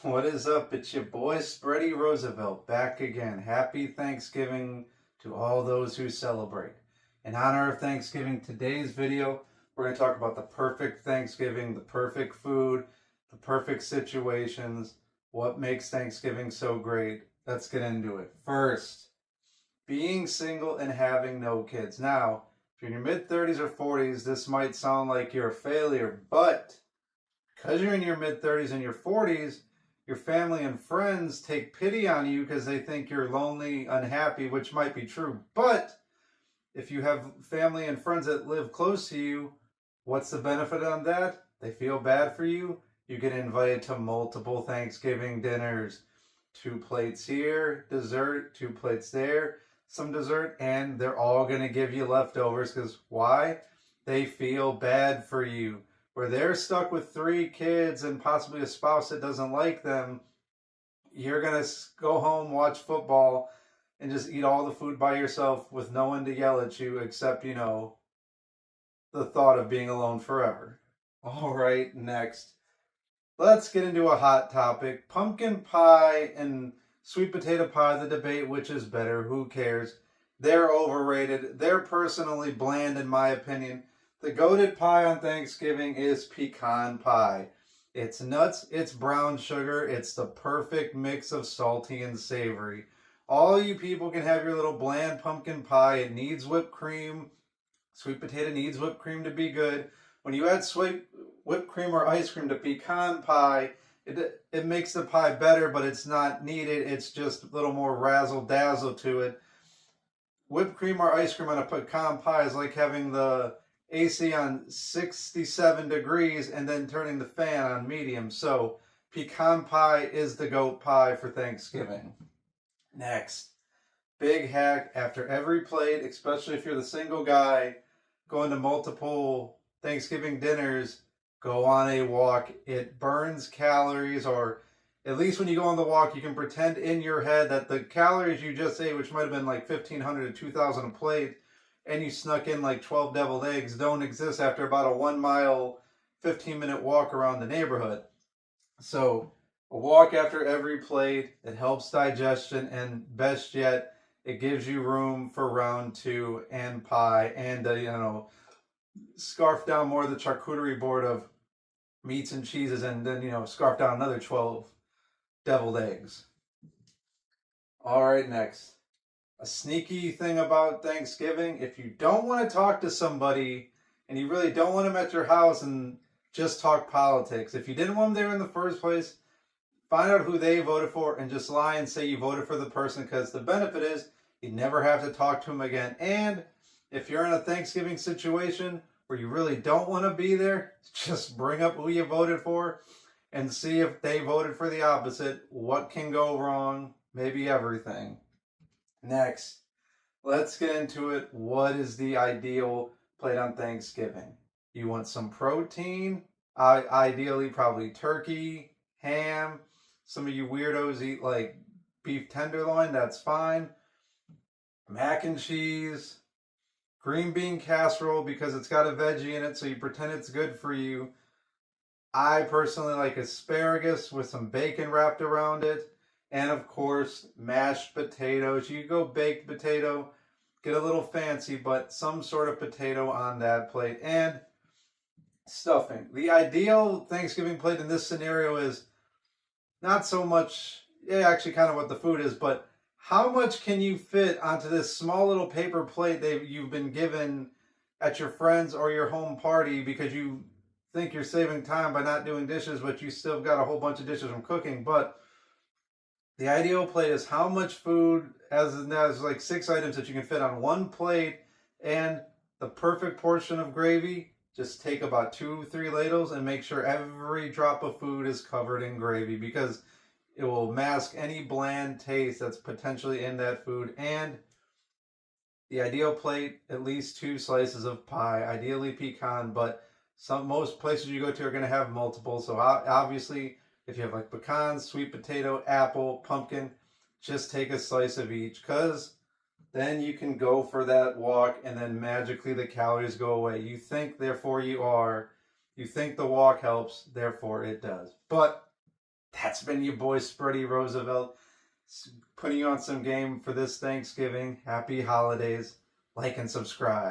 What is up? It's your boy Spready Roosevelt back again. Happy Thanksgiving to all those who celebrate. In honor of Thanksgiving, today's video, we're going to talk about the perfect Thanksgiving, the perfect food, the perfect situations, what makes Thanksgiving so great. Let's get into it. First, being single and having no kids. Now, if you're in your mid 30s or 40s, this might sound like you're a failure, but because you're in your mid 30s and your 40s, your family and friends take pity on you because they think you're lonely, unhappy, which might be true. But if you have family and friends that live close to you, what's the benefit on that? They feel bad for you. You get invited to multiple Thanksgiving dinners. 2 plates here, dessert, 2 plates there, some dessert, and they're all going to give you leftovers because why? They feel bad for you. Where they're stuck with 3 kids and possibly a spouse that doesn't like them, you're going to go home, watch football, and just eat all the food by yourself with no one to yell at you except, the thought of being alone forever. All right, next. Let's get into a hot topic. Pumpkin pie and sweet potato pie, the debate, which is better, who cares? They're overrated. They're personally bland in my opinion. The goated pie on Thanksgiving is pecan pie. It's nuts, it's brown sugar, it's the perfect mix of salty and savory. All you people can have your little bland pumpkin pie. It needs whipped cream. Sweet potato needs whipped cream to be good. When you add sweet whipped cream or ice cream to pecan pie, it makes the pie better, but it's not needed. It's just a little more razzle dazzle to it. Whipped cream or ice cream on a pecan pie is like having the AC on 67 degrees and then turning the fan on medium. So pecan pie is the goat pie for Thanksgiving. Next, big hack after every plate, especially if you're the single guy going to multiple Thanksgiving dinners, go on a walk. It burns calories, or at least when you go on the walk, you can pretend in your head that the calories you just ate, which might have been like 1,500 to 2,000 a plate, and you snuck in like 12 deviled eggs, don't exist after about a 1 mile, 15-minute walk around the neighborhood. So a walk after every plate, it helps digestion, and best yet, it gives you room for round two and pie and, scarf down more of the charcuterie board of meats and cheeses, and then, scarf down another 12 deviled eggs. All right, next. A sneaky thing about Thanksgiving, if you don't want to talk to somebody and you really don't want them at your house and just talk politics, if you didn't want them there in the first place, find out who they voted for and just lie and say you voted for the person, because the benefit is you never have to talk to them again. And if you're in a Thanksgiving situation where you really don't want to be there, just bring up who you voted for and see if they voted for the opposite. What can go wrong? Maybe everything. Next, let's get into it. What is the ideal plate on Thanksgiving? You want some protein? Ideally, probably turkey, ham. Some of you weirdos eat like beef tenderloin, that's fine. Mac and cheese, green bean casserole because it's got a veggie in it, so you pretend it's good for you. I personally like asparagus with some bacon wrapped around it. And of course, mashed potatoes. You go baked potato, get a little fancy, but some sort of potato on that plate. And stuffing. The ideal Thanksgiving plate in this scenario is not so much, actually kind of what the food is, but how much can you fit onto this small little paper plate that you've been given at your friends or your home party because you think you're saving time by not doing dishes, but you still got a whole bunch of dishes from cooking. But the ideal plate is how much food has like 6 items that you can fit on one plate, and the perfect portion of gravy. Just take about 2, 3 ladles and make sure every drop of food is covered in gravy, because it will mask any bland taste that's potentially in that food. And the ideal plate, at least 2 slices of pie, ideally pecan, but most places you go to are going to have multiple. So obviously, if you have like pecans, sweet potato, apple, pumpkin, just take a slice of each, because then you can go for that walk and then magically the calories go away. You think, therefore you are. You think the walk helps, therefore it does. But That's been your boy Spready Roosevelt, putting you on some game for this Thanksgiving. Happy holidays. Like and subscribe.